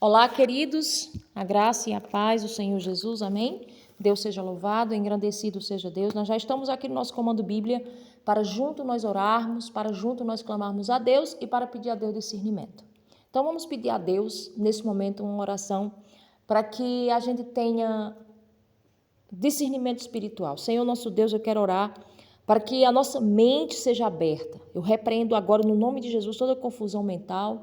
Olá, queridos, a graça e a paz do Senhor Jesus, amém? Deus seja louvado, engrandecido seja Deus. Nós já estamos aqui no nosso Comando Bíblia para junto nós orarmos, para junto nós clamarmos a Deus e para pedir a Deus discernimento. Então vamos pedir a Deus, nesse momento, uma oração para que a gente tenha discernimento espiritual. Senhor nosso Deus, eu quero orar para que a nossa mente seja aberta. Eu repreendo agora, no nome de Jesus, toda confusão mental,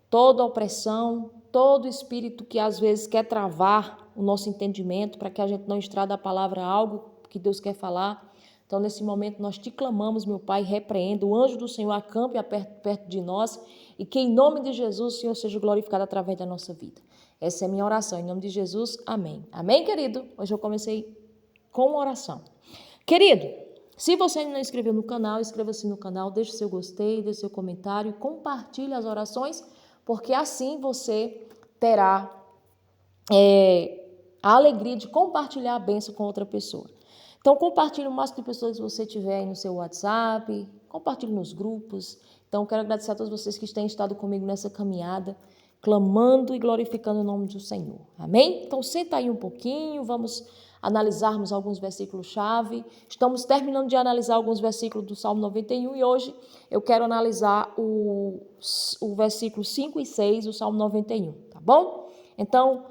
toda opressão, todo espírito que às vezes quer travar o nosso entendimento para que a gente não extrada a palavra algo que Deus quer falar. Então, nesse momento, nós te clamamos, meu Pai, repreenda. O anjo do Senhor acampe perto de nós e que, em nome de Jesus, o Senhor seja glorificado através da nossa vida. Essa é a minha oração. Em nome de Jesus, amém. Amém, querido? Hoje eu comecei com uma oração. Querido, se você ainda não inscreveu no canal, inscreva-se no canal, deixe seu gostei, deixe seu comentário, compartilhe as orações, porque assim você terá a alegria de compartilhar a bênção com outra pessoa. Então, compartilhe o máximo de pessoas que você tiver aí no seu WhatsApp, compartilhe nos grupos. Então, quero agradecer a todos vocês que têm estado comigo nessa caminhada, clamando e glorificando o nome do Senhor. Amém? Então, senta aí um pouquinho, vamos analisarmos alguns versículos-chave. Estamos terminando de analisar alguns versículos do Salmo 91 e hoje eu quero analisar o versículo 5 e 6 do Salmo 91, tá bom? Então,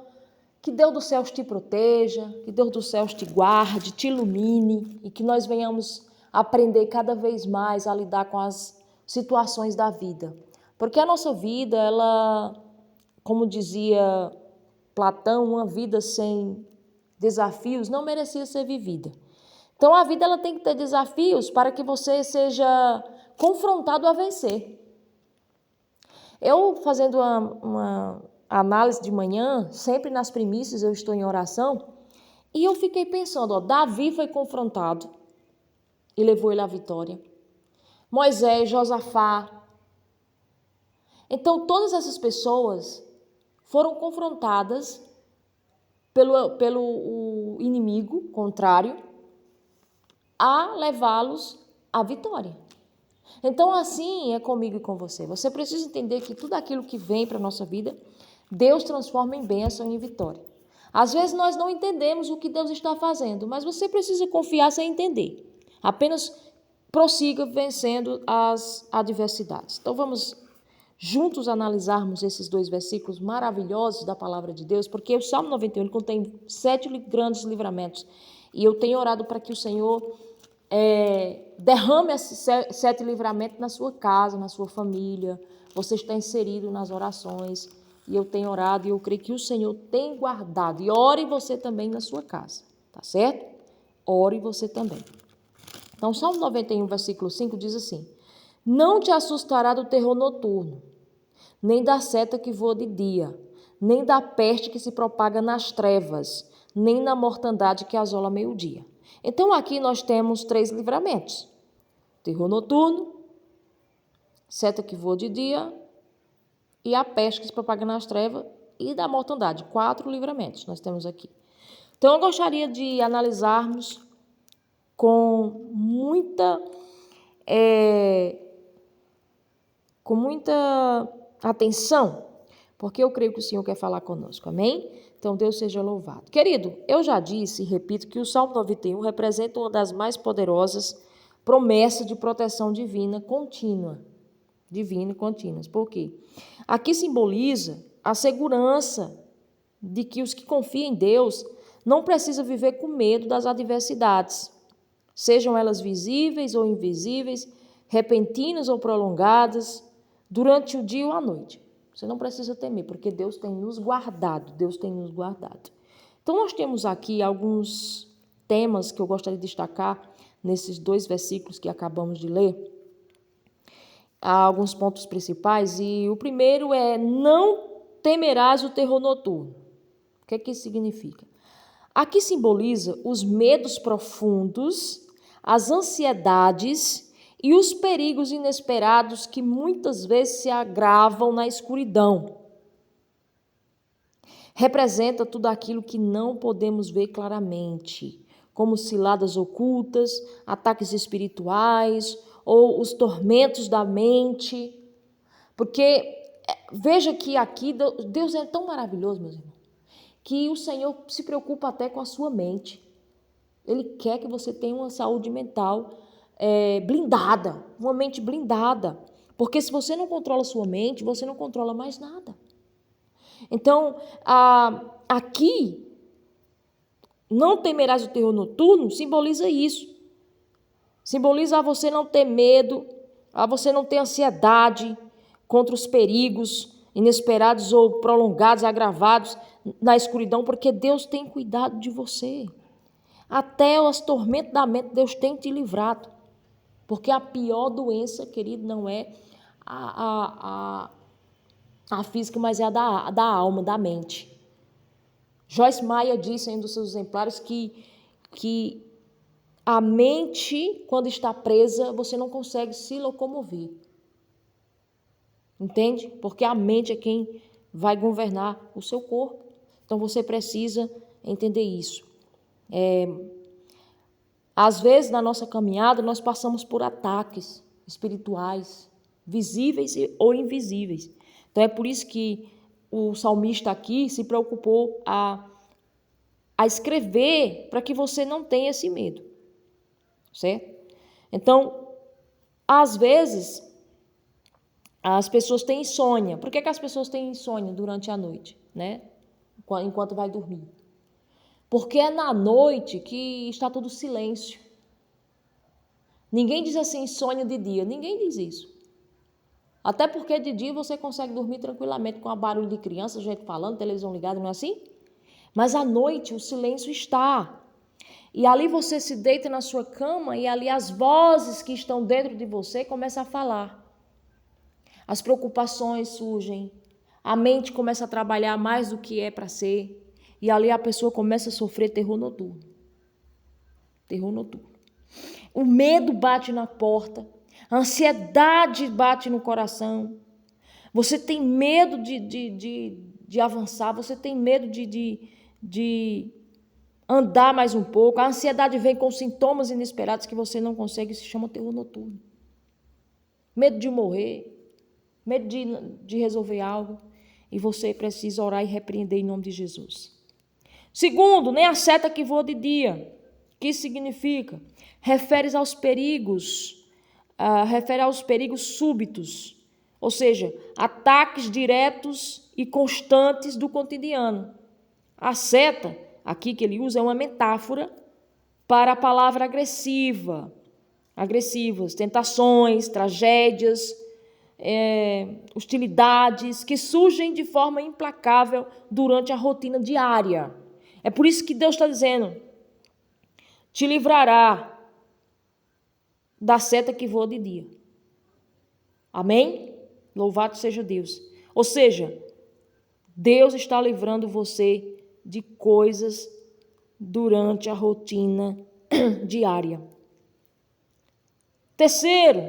que Deus dos céus te proteja, que Deus dos céus te guarde, te ilumine e que nós venhamos aprender cada vez mais a lidar com as situações da vida. Porque a nossa vida, ela, como dizia Platão, uma vida sem desafios não merecia ser vivida. Então, a vida ela tem que ter desafios para que você seja confrontado a vencer. Eu, fazendo uma análise de manhã, sempre nas primícias eu estou em oração, e eu fiquei pensando, Davi foi confrontado e levou ele à vitória. Moisés, Josafá. Então, todas essas pessoas foram confrontadas pelo inimigo contrário a levá-los à vitória. Então, assim é comigo e com você. Você precisa entender que tudo aquilo que vem para a nossa vida, Deus transforma em bênção e em vitória. Às vezes nós não entendemos o que Deus está fazendo, mas você precisa confiar sem entender. Apenas prossiga vencendo as adversidades. Então, vamos juntos analisarmos esses dois versículos maravilhosos da palavra de Deus, porque o Salmo 91 contém 7 grandes livramentos. E eu tenho orado para que o Senhor derrame esses 7 livramentos na sua casa, na sua família. Você está inserido nas orações. E eu tenho orado e eu creio que o Senhor tem guardado. E ore você também na sua casa, tá certo? Ore você também. Então, Salmo 91, versículo 5 diz assim: não te assustará do terror noturno, nem da seta que voa de dia, nem da peste que se propaga nas trevas, nem na mortandade que asola meio-dia. Então, aqui nós temos 3 livramentos: terror noturno, seta que voa de dia e a peste que se propaga nas trevas e da mortandade. 4 livramentos nós temos aqui. Então, eu gostaria de analisarmos com muita atenção, porque eu creio que o Senhor quer falar conosco, amém? Então, Deus seja louvado. Querido, eu já disse e repito que o Salmo 91 representa uma das mais poderosas promessas de proteção divina contínua. Divina e contínuas. Por quê? Aqui simboliza a segurança de que os que confiam em Deus não precisam viver com medo das adversidades, sejam elas visíveis ou invisíveis, repentinas ou prolongadas, durante o dia ou a noite. Você não precisa temer, porque Deus tem nos guardado. Deus tem nos guardado. Então, nós temos aqui alguns temas que eu gostaria de destacar nesses 2 versículos que acabamos de ler. Há alguns pontos principais, e o primeiro é: não temerás o terror noturno. O que é que isso significa? Aqui simboliza os medos profundos, as ansiedades e os perigos inesperados que muitas vezes se agravam na escuridão. Representa tudo aquilo que não podemos ver claramente, como ciladas ocultas, ataques espirituais ou os tormentos da mente, porque Veja que aqui Deus é tão maravilhoso, meus irmãos, que o Senhor se preocupa até com a sua mente. Ele quer que você tenha uma saúde mental blindada, uma mente blindada. Porque se você não controla a sua mente, você não controla mais nada. Então, aqui, não temerás o terror noturno, simboliza isso. Simboliza a você não ter medo, a você não ter ansiedade contra os perigos inesperados ou prolongados, agravados na escuridão, porque Deus tem cuidado de você. Até os tormentos da mente, Deus tem te livrado. Porque a pior doença, querido, não é a física, mas é a da alma, da mente. Joyce Meyer disse em um dos seus exemplares que a mente, quando está presa, você não consegue se locomover. Entende? Porque a mente é quem vai governar o seu corpo. Então você precisa entender isso. Às vezes, na nossa caminhada, nós passamos por ataques espirituais, visíveis ou invisíveis. Então é por isso que o salmista aqui se preocupou a escrever para que você não tenha esse medo, certo? Então, às vezes, as pessoas têm insônia. Por que as pessoas têm insônia durante a noite, né? Enquanto vai dormir? Porque é na noite que está todo silêncio. Ninguém diz assim, insônia de dia. Ninguém diz isso. Até porque de dia você consegue dormir tranquilamente com a barulho de criança, gente falando, televisão ligada, não é assim? Mas à noite o silêncio está. E ali você se deita na sua cama e ali as vozes que estão dentro de você começam a falar. As preocupações surgem. A mente começa a trabalhar mais do que é para ser. E ali a pessoa começa a sofrer terror noturno. Terror noturno. O medo bate na porta. A ansiedade bate no coração. Você tem medo de avançar. Você tem medo de andar mais um pouco. A ansiedade vem com sintomas inesperados que você não consegue. Se chama terror noturno. Medo de morrer. Medo de resolver algo. E você precisa orar e repreender em nome de Jesus. Segundo, nem a seta que voa de dia. O que isso significa? Refere aos perigos súbitos, ou seja, ataques diretos e constantes do cotidiano. A seta, aqui que ele usa, é uma metáfora para a palavra agressivas, tentações, tragédias, hostilidades que surgem de forma implacável durante a rotina diária. É por isso que Deus está dizendo, te livrará da seta que voa de dia. Amém? Louvado seja Deus. Ou seja, Deus está livrando você de coisas durante a rotina diária. Terceiro,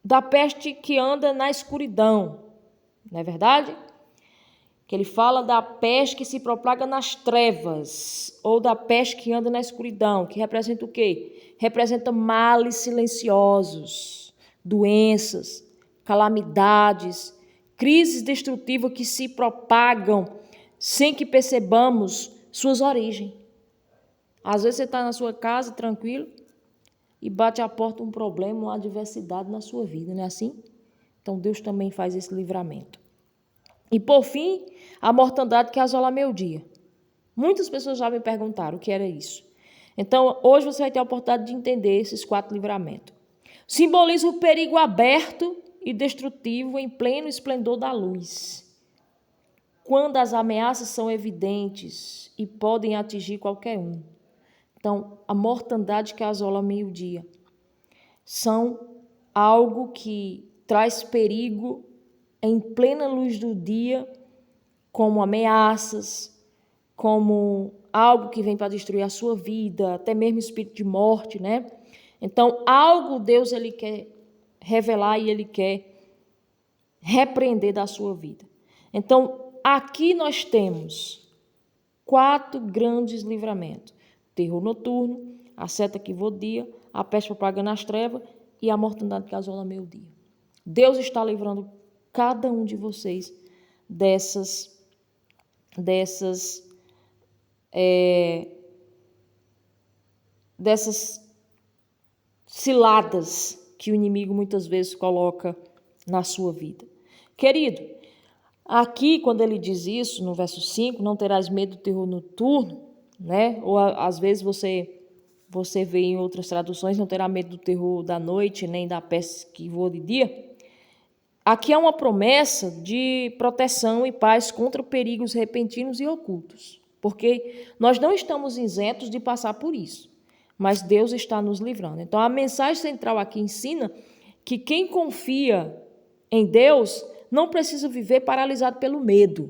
da peste que anda na escuridão. Não é verdade? Que ele fala da peste que se propaga nas trevas, ou da peste que anda na escuridão, que representa o quê? Representa males silenciosos, doenças, calamidades, crises destrutivas que se propagam sem que percebamos suas origens. Às vezes você está na sua casa, tranquilo, e bate à porta um problema, uma adversidade na sua vida, não é assim? Então Deus também faz esse livramento. E por fim, a mortandade que assola meu dia. Muitas pessoas já me perguntaram o que era isso. Então, hoje você vai ter a oportunidade de entender esses 4 livramentos. Simboliza o perigo aberto e destrutivo em pleno esplendor da luz. Quando as ameaças são evidentes e podem atingir qualquer um. Então, a mortandade que assola meio-dia são algo que traz perigo em plena luz do dia, como ameaças, como algo que vem para destruir a sua vida, até mesmo espírito de morte, né? Então, algo Deus ele quer revelar e ele quer repreender da sua vida. Então, aqui nós temos 4 grandes livramentos: terror noturno, a seta que voa dia, a peste propagando nas trevas e a mortandade que assola meio-dia. Deus está livrando cada um de vocês dessas ciladas que o inimigo muitas vezes coloca na sua vida. Querido, aqui quando ele diz isso, no verso 5, não terás medo do terror noturno, né? Ou às vezes você vê em outras traduções, não terá medo do terror da noite, nem da peste que voa de dia. Aqui é uma promessa de proteção e paz contra perigos repentinos e ocultos, porque nós não estamos isentos de passar por isso, mas Deus está nos livrando. Então, a mensagem central aqui ensina que quem confia em Deus não precisa viver paralisado pelo medo.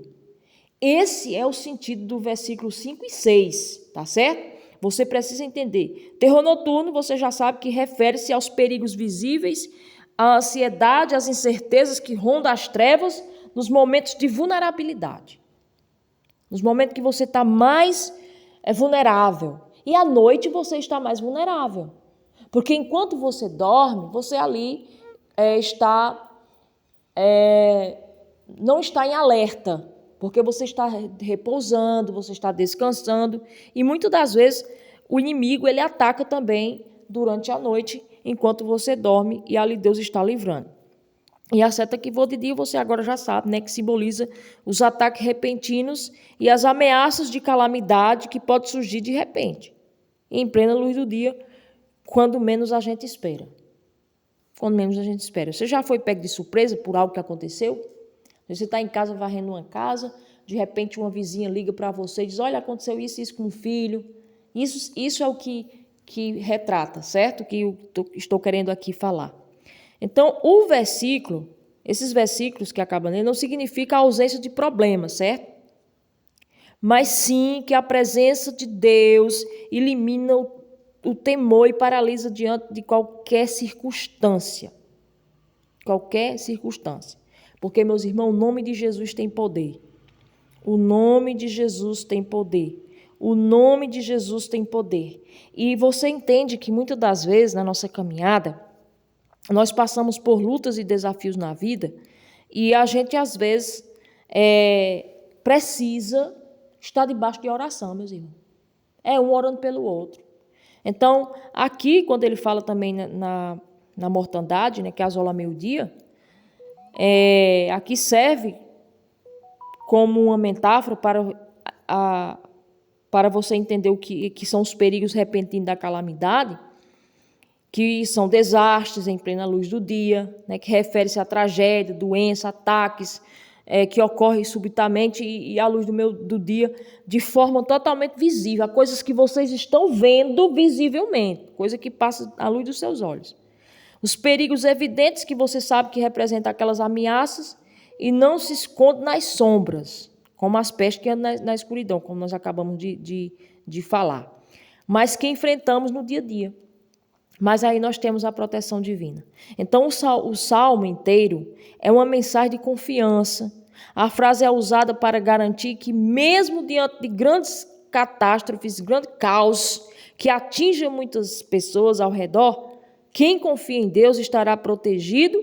Esse é o sentido do versículo 5 e 6, tá certo? Você precisa entender. Terror noturno, você já sabe que refere-se aos perigos visíveis, à ansiedade, às incertezas que rondam as trevas nos momentos de vulnerabilidade. Nos momentos que você está mais vulnerável. E à noite você está mais vulnerável. Porque enquanto você dorme, você ali não está em alerta. Porque você está repousando, você está descansando. E muitas das vezes o inimigo ele ataca também durante a noite, enquanto você dorme, e ali Deus está livrando. E a seta que voa de dia, você agora já sabe, né, que simboliza os ataques repentinos e as ameaças de calamidade que pode surgir de repente, em plena luz do dia, quando menos a gente espera. Quando menos a gente espera. Você já foi pego de surpresa por algo que aconteceu? Você está em casa varrendo uma casa, de repente uma vizinha liga para você e diz, olha, aconteceu isso com o filho. Isso é o que retrata, certo? Que eu estou querendo aqui falar. Então, esses versículos que acabam nele, não significa a ausência de problemas, certo? Mas sim que a presença de Deus elimina o temor e paralisa diante de qualquer circunstância. Qualquer circunstância. Porque, meus irmãos, o nome de Jesus tem poder. O nome de Jesus tem poder. O nome de Jesus tem poder. E você entende que muitas das vezes na nossa caminhada, nós passamos por lutas e desafios na vida e a gente às vezes precisa estar debaixo de oração, meus irmãos. É um orando pelo outro. Então, aqui, quando ele fala também na mortandade, né, que asola meio-dia, aqui serve como uma metáfora para você entender o que são os perigos repentinos da calamidade, que são desastres em plena luz do dia, né, que refere-se a tragédia, doença, ataques, que ocorrem subitamente e à luz do dia, de forma totalmente visível, a coisas que vocês estão vendo visivelmente, coisa que passa à luz dos seus olhos. Os perigos evidentes que você sabe que representam aquelas ameaças e não se escondem nas sombras, como as pestes que andam na escuridão, como nós acabamos de falar, mas que enfrentamos no dia a dia. Mas aí nós temos a proteção divina. Então, o salmo inteiro é uma mensagem de confiança. A frase é usada para garantir que, mesmo diante de grandes catástrofes, grande caos, que atinja muitas pessoas ao redor, quem confia em Deus estará protegido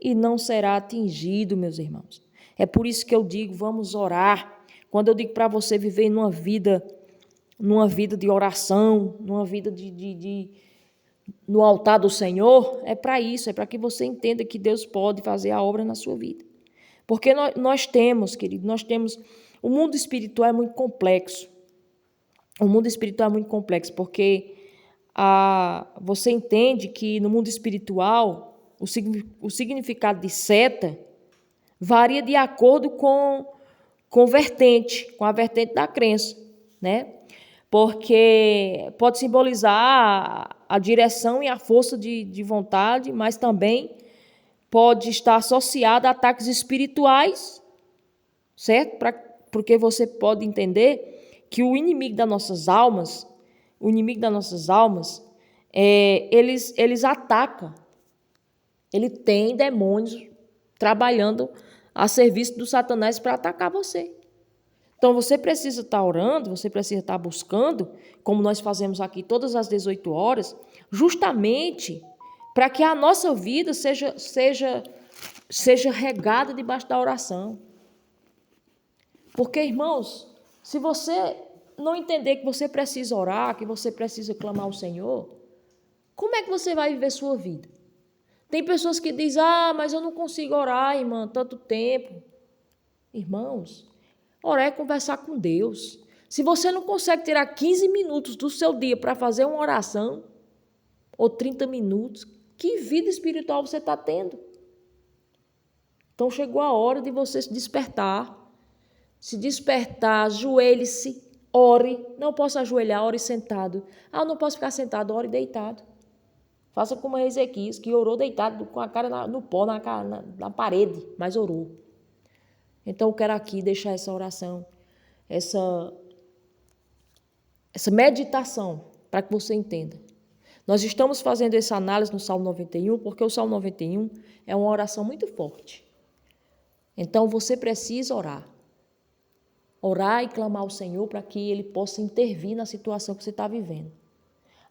e não será atingido, meus irmãos. É por isso que eu digo, vamos orar. Quando eu digo para você viver numa vida de oração, numa vida no altar do Senhor, é para isso, é para que você entenda que Deus pode fazer a obra na sua vida. Porque nós temos, querido, o mundo espiritual é muito complexo. O mundo espiritual é muito complexo, porque você entende que no mundo espiritual o significado de seta varia de acordo com a vertente da crença, né? Porque pode simbolizar a direção e a força de vontade, mas também pode estar associada a ataques espirituais, certo? Porque você pode entender que o inimigo das nossas almas, eles atacam. Ele tem demônios trabalhando a serviço do Satanás para atacar você. Então, você precisa estar orando, você precisa estar buscando, como nós fazemos aqui todas as 18 horas, justamente para que a nossa vida seja seja regada debaixo da oração. Porque, irmãos, se você não entender que você precisa orar, que você precisa clamar ao Senhor, como é que você vai viver sua vida? Tem pessoas que dizem, mas eu não consigo orar, irmã, tanto tempo. Irmãos, orar é conversar com Deus. Se você não consegue tirar 15 minutos do seu dia para fazer uma oração, ou 30 minutos, que vida espiritual você está tendo? Então chegou a hora de você se despertar. Se despertar, ajoelhe-se, ore. Não posso ajoelhar, ore sentado. Eu não posso ficar sentado, ore deitado. Faça como Ezequias, que orou deitado com a cara no pó, na parede, mas orou. Então eu quero aqui deixar essa oração, essa meditação, para que você entenda. Nós estamos fazendo essa análise no Salmo 91, porque o Salmo 91 é uma oração muito forte. Então você precisa orar. Orar e clamar ao Senhor para que Ele possa intervir na situação que você está vivendo.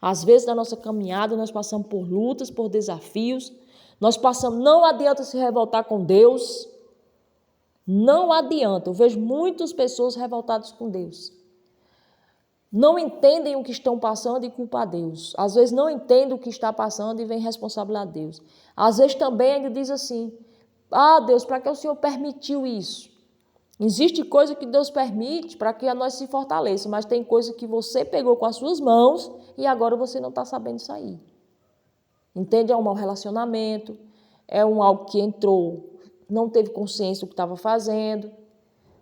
Às vezes, na nossa caminhada, nós passamos por lutas, por desafios. Não adianta se revoltar com Deus. Não adianta. Eu vejo muitas pessoas revoltadas com Deus. Não entendem o que estão passando e culpam a Deus. Às vezes não entendem o que está passando e vem responsabilizar a Deus. Às vezes também ainda diz assim, Deus, para que o Senhor permitiu isso? Existe coisa que Deus permite para que a nós se fortaleça, mas tem coisa que você pegou com as suas mãos e agora você não está sabendo sair. Entende? É um mau relacionamento, é algo que entrou, não teve consciência do que estava fazendo.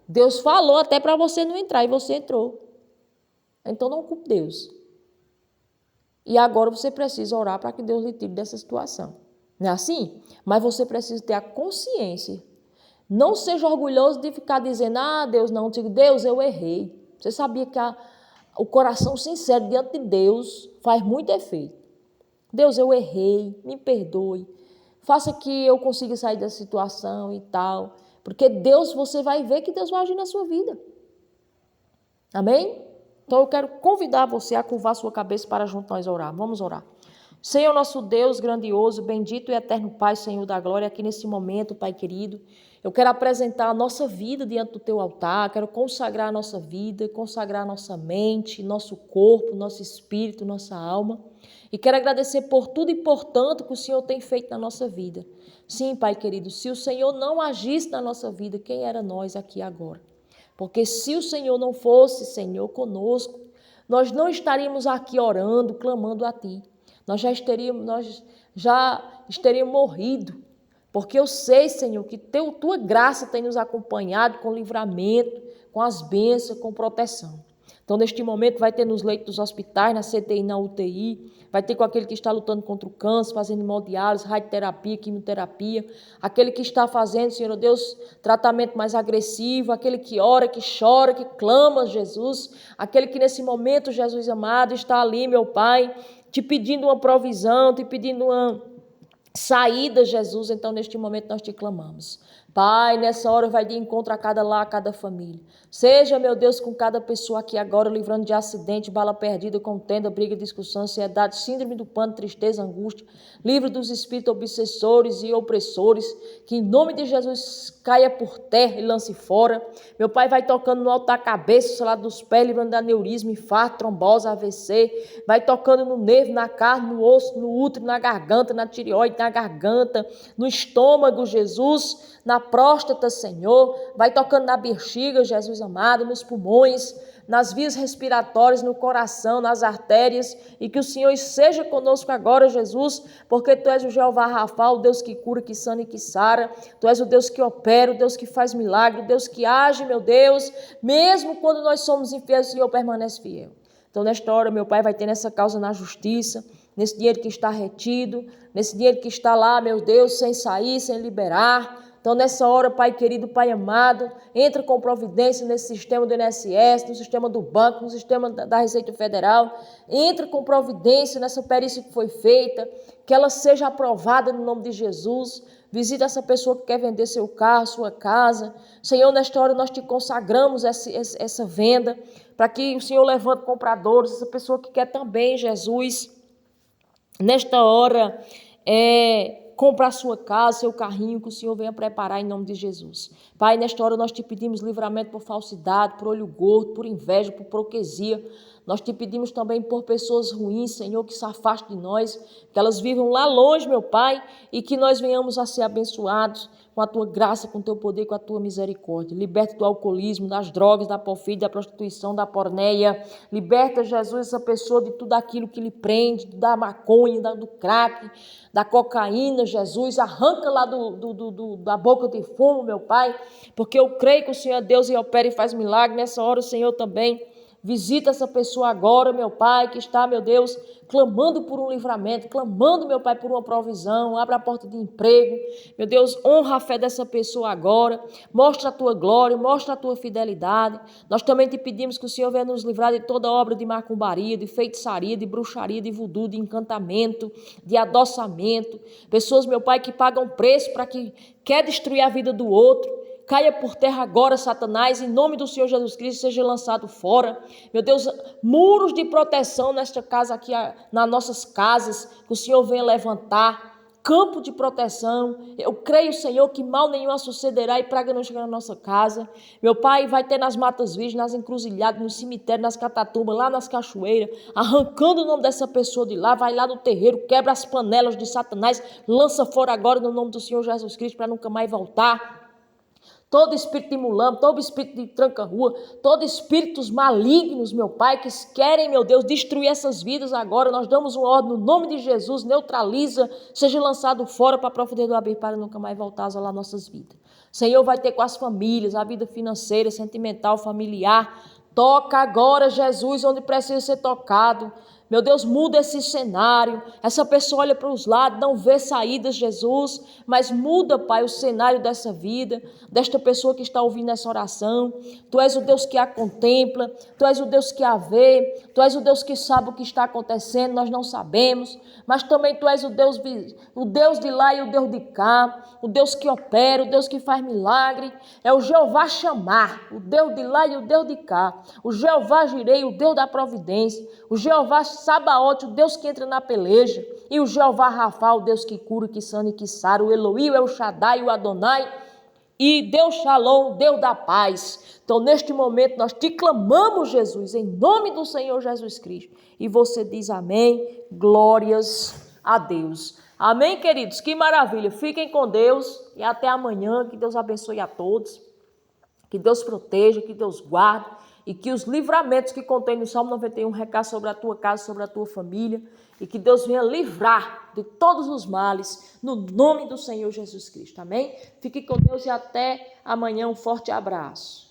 Deus falou até para você não entrar e você entrou. Então não culpe Deus. E agora você precisa orar para que Deus lhe tire dessa situação. Não é assim? Mas você precisa ter a consciência. Não seja orgulhoso de ficar dizendo, Deus não, digo, Deus, eu errei. Você sabia que o coração sincero diante de Deus faz muito efeito. Deus, eu errei, me perdoe. Faça que eu consiga sair dessa situação e tal. Porque Deus, você vai ver que Deus vai agir na sua vida. Amém? Então eu quero convidar você a curvar sua cabeça para junto nós orar. Vamos orar. Senhor nosso Deus grandioso, bendito e eterno Pai, Senhor da glória, aqui nesse momento, Pai querido, eu quero apresentar a nossa vida diante do Teu altar, quero consagrar a nossa vida, consagrar a nossa mente, nosso corpo, nosso espírito, nossa alma, e quero agradecer por tudo e por tanto que o Senhor tem feito na nossa vida. Sim, Pai querido, se o Senhor não agisse na nossa vida, quem era nós aqui agora? Porque se o Senhor não fosse, Senhor, conosco, nós não estaríamos aqui orando, clamando a Ti. Nós já estaríamos morrido, porque eu sei, Senhor, que Tua graça tem nos acompanhado com livramento, com as bênçãos, com proteção. Então, neste momento, vai ter nos leitos dos hospitais, na CTI, na UTI, vai ter com aquele que está lutando contra o câncer, fazendo hemodiálise, radioterapia, quimioterapia, aquele que está fazendo, Senhor Deus, tratamento mais agressivo, aquele que ora, que chora, que clama, Jesus, aquele que nesse momento, Jesus amado, está ali, meu Pai, te pedindo uma provisão, te pedindo uma saída, Jesus. Então, neste momento, nós te clamamos. Pai, nessa hora vai de encontro a cada lar, a cada família. Seja, meu Deus, com cada pessoa aqui agora, livrando de acidente, bala perdida, contenda, briga, discussão, ansiedade, síndrome do pânico, tristeza, angústia. Livre dos espíritos obsessores e opressores, que em nome de Jesus caia por terra e lance fora. Meu Pai, vai tocando no alto da cabeça, o lado dos pés, livrando de aneurisma, infarto, trombose, AVC. Vai tocando no nervo, na carne, no osso, no útero, na garganta, na tireoide, na garganta, no estômago, Jesus, na próstata, Senhor, vai tocando na bexiga, Jesus amado, nos pulmões, nas vias respiratórias, no coração, nas artérias, e que o Senhor esteja conosco agora, Jesus, porque Tu és o Jeová Rafa, o Deus que cura, que sana e que sara, Tu és o Deus que opera, o Deus que faz milagre, o Deus que age, meu Deus, mesmo quando nós somos infiéis, o Senhor permanece fiel. Então, nesta hora, meu Pai, vai ter nessa causa na justiça, nesse dinheiro que está retido, nesse dinheiro que está lá, meu Deus, sem sair, sem liberar. Então, nessa hora, Pai querido, Pai amado, entra com providência nesse sistema do INSS, no sistema do banco, no sistema da Receita Federal. Entra com providência nessa perícia que foi feita, que ela seja aprovada no nome de Jesus. Visita essa pessoa que quer vender seu carro, sua casa. Senhor, nesta hora nós te consagramos essa venda, para que o Senhor levante compradores, essa pessoa que quer também, Jesus, nesta hora, comprar sua casa, seu carrinho, que o Senhor venha preparar em nome de Jesus. Pai, nesta hora nós te pedimos livramento por falsidade, por olho gordo, por inveja, por hipocrisia. Nós te pedimos também por pessoas ruins, Senhor, que se afastem de nós, que elas vivam lá longe, meu Pai, e que nós venhamos a ser abençoados com a tua graça, com o teu poder, com a tua misericórdia. Liberta do alcoolismo, das drogas, da porfíria, da prostituição, da porneia. Liberta, Jesus, essa pessoa de tudo aquilo que lhe prende, da maconha, do crack, da cocaína, Jesus. Arranca lá da boca de fumo, meu Pai, porque eu creio que o Senhor é Deus e opera e faz milagre. Nessa hora o Senhor também visita essa pessoa agora, meu Pai, que está, meu Deus, clamando por um livramento, clamando, meu Pai, por uma provisão. Abra a porta de emprego. Meu Deus, honra a fé dessa pessoa agora. Mostra a tua glória, mostra a tua fidelidade. Nós também te pedimos que o Senhor venha nos livrar de toda obra de macumbaria, de feitiçaria, de bruxaria, de voodoo, de encantamento, de adoçamento. Pessoas, meu Pai, que pagam preço para que quer destruir a vida do outro. Caia por terra agora, Satanás, em nome do Senhor Jesus Cristo, seja lançado fora. Meu Deus, muros de proteção nesta casa aqui, nas nossas casas, que o Senhor venha levantar. Campo de proteção. Eu creio, Senhor, que mal nenhum sucederá e praga não chegará na nossa casa. Meu Pai, vai ter nas matas virgens, nas encruzilhadas, no cemitério, nas catatumbas, lá nas cachoeiras, arrancando o nome dessa pessoa de lá, vai lá no terreiro, quebra as panelas de Satanás, lança fora agora no nome do Senhor Jesus Cristo para nunca mais voltar. Todo espírito de mulambo, todo espírito de tranca-rua, todos espíritos malignos, meu Pai, que querem, meu Deus, destruir essas vidas agora, nós damos uma ordem no nome de Jesus, neutraliza, seja lançado fora para a profundidade do abismo, para nunca mais voltar a asolar nossas vidas. Senhor, vai ter com as famílias, a vida financeira, sentimental, familiar. Toca agora, Jesus, onde precisa ser tocado. Meu Deus, muda esse cenário. Essa pessoa olha para os lados, não vê saídas, Jesus, mas muda, Pai, o cenário dessa vida, desta pessoa que está ouvindo essa oração. Tu és o Deus que a contempla, Tu és o Deus que a vê, Tu és o Deus que sabe o que está acontecendo, nós não sabemos, mas também Tu és o Deus de lá e o Deus de cá, o Deus que opera, o Deus que faz milagre. É o Jeová Chamar, o Deus de lá e o Deus de cá, o Jeová Jirei, o Deus da providência, o Jeová Sabaote, o Deus que entra na peleja, e o Jeová Rafa, o Deus que cura, que sana e que sara, o Eloí, o El Shaddai, o Adonai, e Deus Shalom, Deus da paz. Então, neste momento, nós te clamamos, Jesus, em nome do Senhor Jesus Cristo. E você diz amém, glórias a Deus. Amém, queridos? Que maravilha. Fiquem com Deus e até amanhã. Que Deus abençoe a todos. Que Deus proteja, que Deus guarde. E que os livramentos que contém no Salmo 91 recaia sobre a tua casa, sobre a tua família. E que Deus venha livrar de todos os males, no nome do Senhor Jesus Cristo. Amém? Fique com Deus e até amanhã. Um forte abraço.